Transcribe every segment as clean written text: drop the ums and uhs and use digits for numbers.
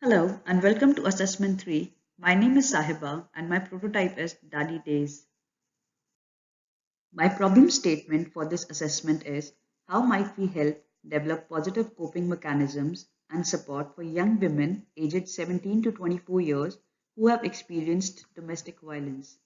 Hello and welcome to Assessment 3. My name is Sahiba and my prototype is Daze. My problem statement for this assessment is how might we help develop positive coping mechanisms and support for young women aged 17 to 24 years who have experienced domestic violence.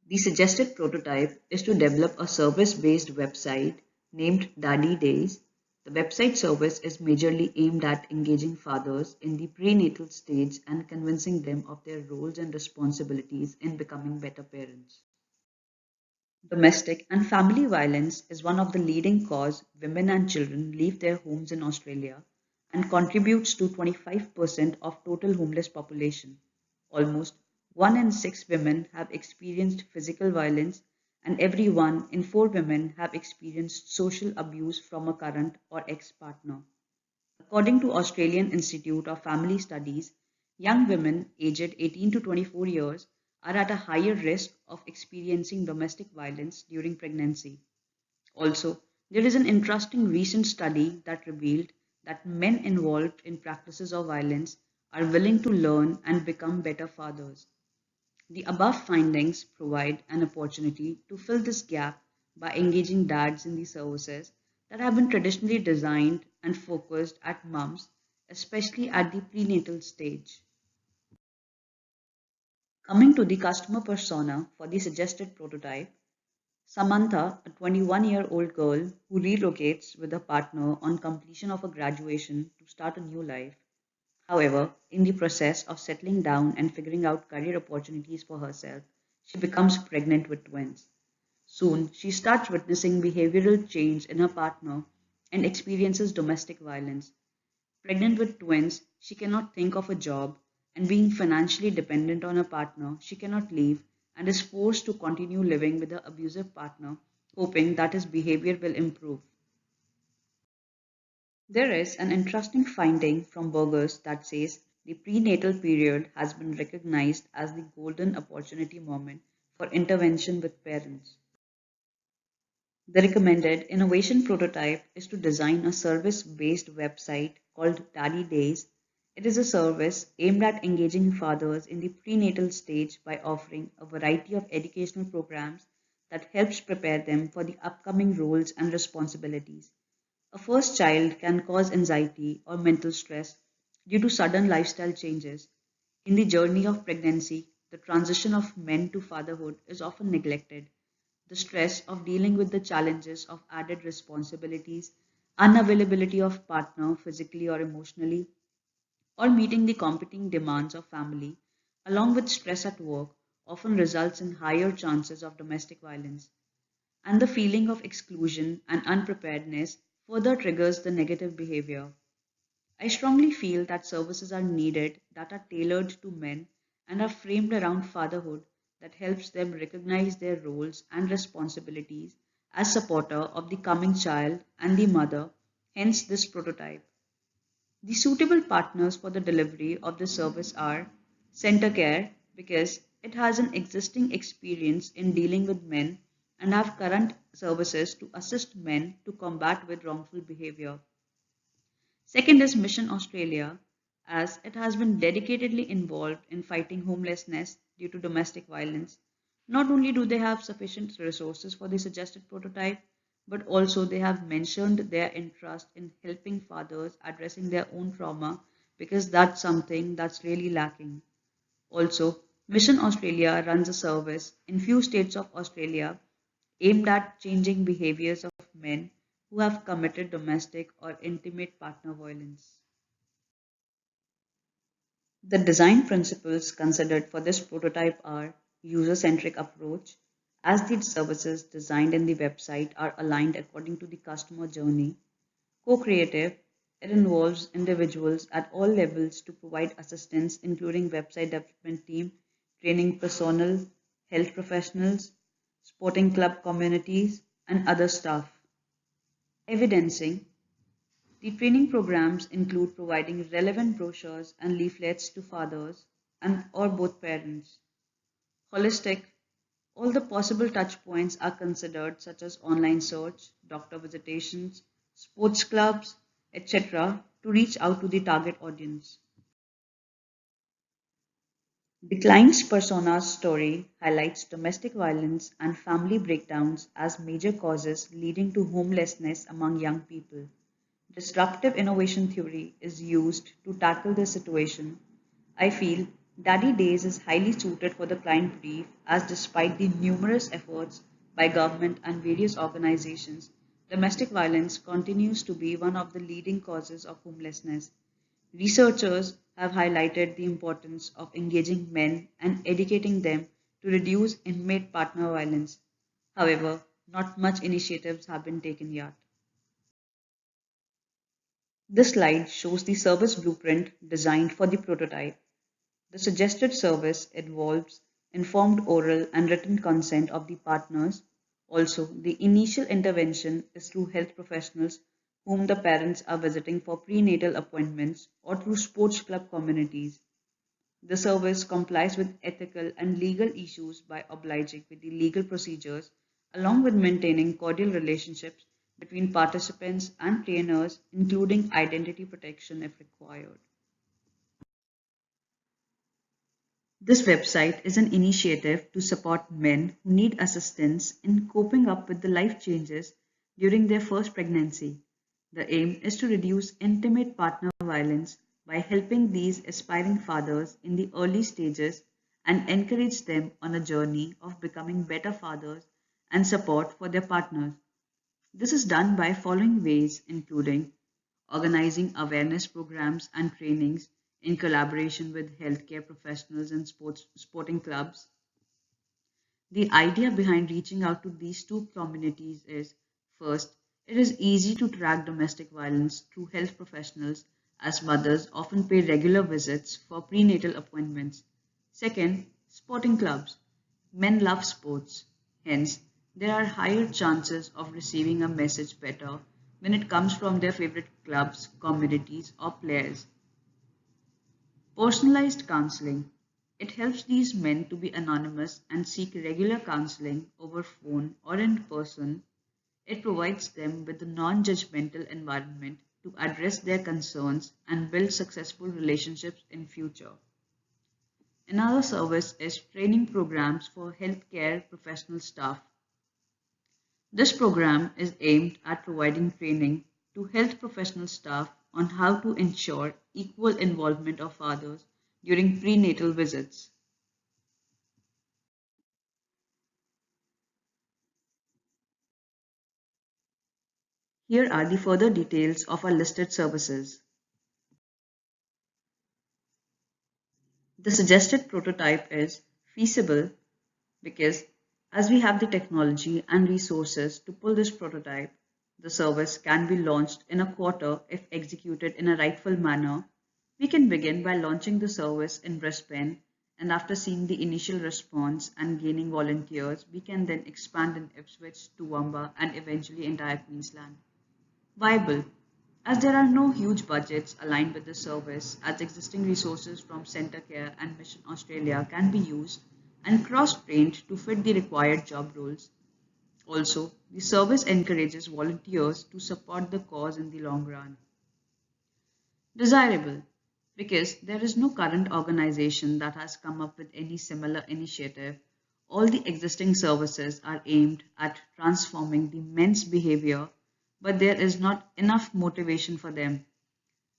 The suggested prototype is to develop a service-based website named Daze. The website service is majorly aimed at engaging fathers in the prenatal stage and convincing them of their roles and responsibilities in becoming better parents. Domestic and family violence is one of the leading cause women and children leave their homes in Australia and contributes to 25% of total homeless population. Almost 1 in 6 women have experienced physical violence and every 1 in 4 women have experienced social abuse from a current or ex-partner. According to Australian Institute of Family Studies, young women aged 18 to 24 years are at a higher risk of experiencing domestic violence during pregnancy. Also, there is an interesting recent study that revealed that men involved in practices of violence are willing to learn and become better fathers. The above findings provide an opportunity to fill this gap by engaging dads in the services that have been traditionally designed and focused at mums, especially at the prenatal stage. Coming to the customer persona for the suggested prototype, Samantha, a 21-year-old girl who relocates with a partner on completion of a graduation to start a new life. However, in the process of settling down and figuring out career opportunities for herself, she becomes pregnant with twins. Soon, she starts witnessing behavioral change in her partner and experiences domestic violence. Pregnant with twins, she cannot think of a job, and being financially dependent on her partner, she cannot leave and is forced to continue living with her abusive partner, hoping that his behavior will improve. There is an interesting finding from Burgers that says the prenatal period has been recognized as the golden opportunity moment for intervention with parents. The recommended innovation prototype is to design a service-based website called Daze. It is a service aimed at engaging fathers in the prenatal stage by offering a variety of educational programs that helps prepare them for the upcoming roles and responsibilities. A first child can cause anxiety or mental stress due to sudden lifestyle changes. In the journey of pregnancy, the transition of men to fatherhood is often neglected. The stress of dealing with the challenges of added responsibilities, unavailability of partner physically or emotionally, or meeting the competing demands of family, along with stress at work, often results in higher chances of domestic violence. And the feeling of exclusion and unpreparedness further triggers the negative behavior. I strongly feel that services are needed that are tailored to men and are framed around fatherhood that helps them recognize their roles and responsibilities as supporter of the coming child and the mother, hence this prototype. The suitable partners for the delivery of the service are Center Care because it has an existing experience in dealing with men and have current services to assist men to combat with wrongful behavior. Second is Mission Australia, as it has been dedicatedly involved in fighting homelessness due to domestic violence. Not only do they have sufficient resources for the suggested prototype, but also they have mentioned their interest in helping fathers addressing their own trauma because that's something that's really lacking. Also, Mission Australia runs a service in few states of Australia aimed at changing behaviors of men who have committed domestic or intimate partner violence. The design principles considered for this prototype are user-centric approach, as the services designed in the website are aligned according to the customer journey. Co-creative, it involves individuals at all levels to provide assistance including website development team, training personnel, health professionals, sporting club communities, and other staff. Evidencing, the training programs include providing relevant brochures and leaflets to fathers and or both parents. Holistic, all the possible touch points are considered such as online search, doctor visitations, sports clubs, etc. to reach out to the target audience. The client's persona's story highlights domestic violence and family breakdowns as major causes leading to homelessness among young people. Disruptive innovation theory is used to tackle this situation. I feel Daze is highly suited for the client brief as despite the numerous efforts by government and various organizations, domestic violence continues to be one of the leading causes of homelessness. Researchers have highlighted the importance of engaging men and educating them to reduce inmate partner violence. However, not much initiatives have been taken yet. This slide shows the service blueprint designed for the prototype. The suggested service involves informed oral and written consent of the partners. Also, the initial intervention is through health professionals whom the parents are visiting for prenatal appointments or through sports club communities. The service complies with ethical and legal issues by obliging with the legal procedures along with maintaining cordial relationships between participants and trainers, including identity protection if required. This website is an initiative to support men who need assistance in coping up with the life changes during their first pregnancy. The aim is to reduce intimate partner violence by helping these aspiring fathers in the early stages and encourage them on a journey of becoming better fathers and support for their partners. This is done by following ways, including organizing awareness programs and trainings in collaboration with healthcare professionals and sporting clubs. The idea behind reaching out to these two communities is first, it is easy to track domestic violence through health professionals as mothers often pay regular visits for prenatal appointments. Second, sporting clubs. Men love sports. Hence, there are higher chances of receiving a message better when it comes from their favorite clubs, communities, or players. Personalized counseling. It helps these men to be anonymous and seek regular counseling over phone or in person. It provides them with a non judgmental environment to address their concerns and build successful relationships in future. Another service is training programs for healthcare professional staff. This program is aimed at providing training to health professional staff on how to ensure equal involvement of fathers during prenatal visits. Here are the further details of our listed services. The suggested prototype is feasible because as we have the technology and resources to pull this prototype, the service can be launched in a quarter if executed in a rightful manner. We can begin by launching the service in Brisbane, and after seeing the initial response and gaining volunteers, we can then expand in Ipswich, Toowoomba, and eventually entire Queensland. Viable, as there are no huge budgets aligned with the service, as existing resources from Centre Care and Mission Australia can be used and cross-trained to fit the required job roles. Also, the service encourages volunteers to support the cause in the long run. Desirable, because there is no current organization that has come up with any similar initiative. All the existing services are aimed at transforming the men's behavior, but there is not enough motivation for them.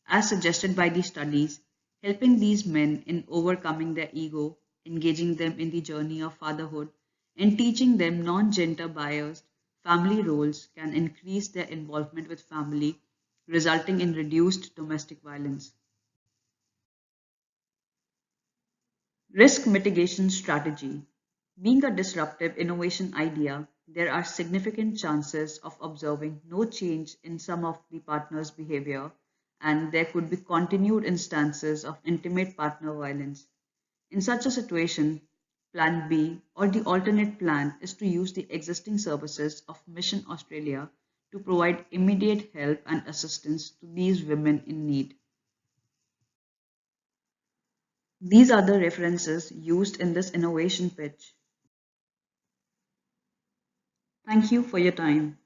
As suggested by the studies, helping these men in overcoming their ego, engaging them in the journey of fatherhood, and teaching them non gender biased family roles can increase their involvement with family, resulting in reduced domestic violence. Risk mitigation strategy. Being a disruptive innovation idea, there are significant chances of observing no change in some of the partner's behavior, and there could be continued instances of intimate partner violence. In such a situation, Plan B or the alternate plan is to use the existing services of Mission Australia to provide immediate help and assistance to these women in need. These are the references used in this innovation pitch. Thank you for your time.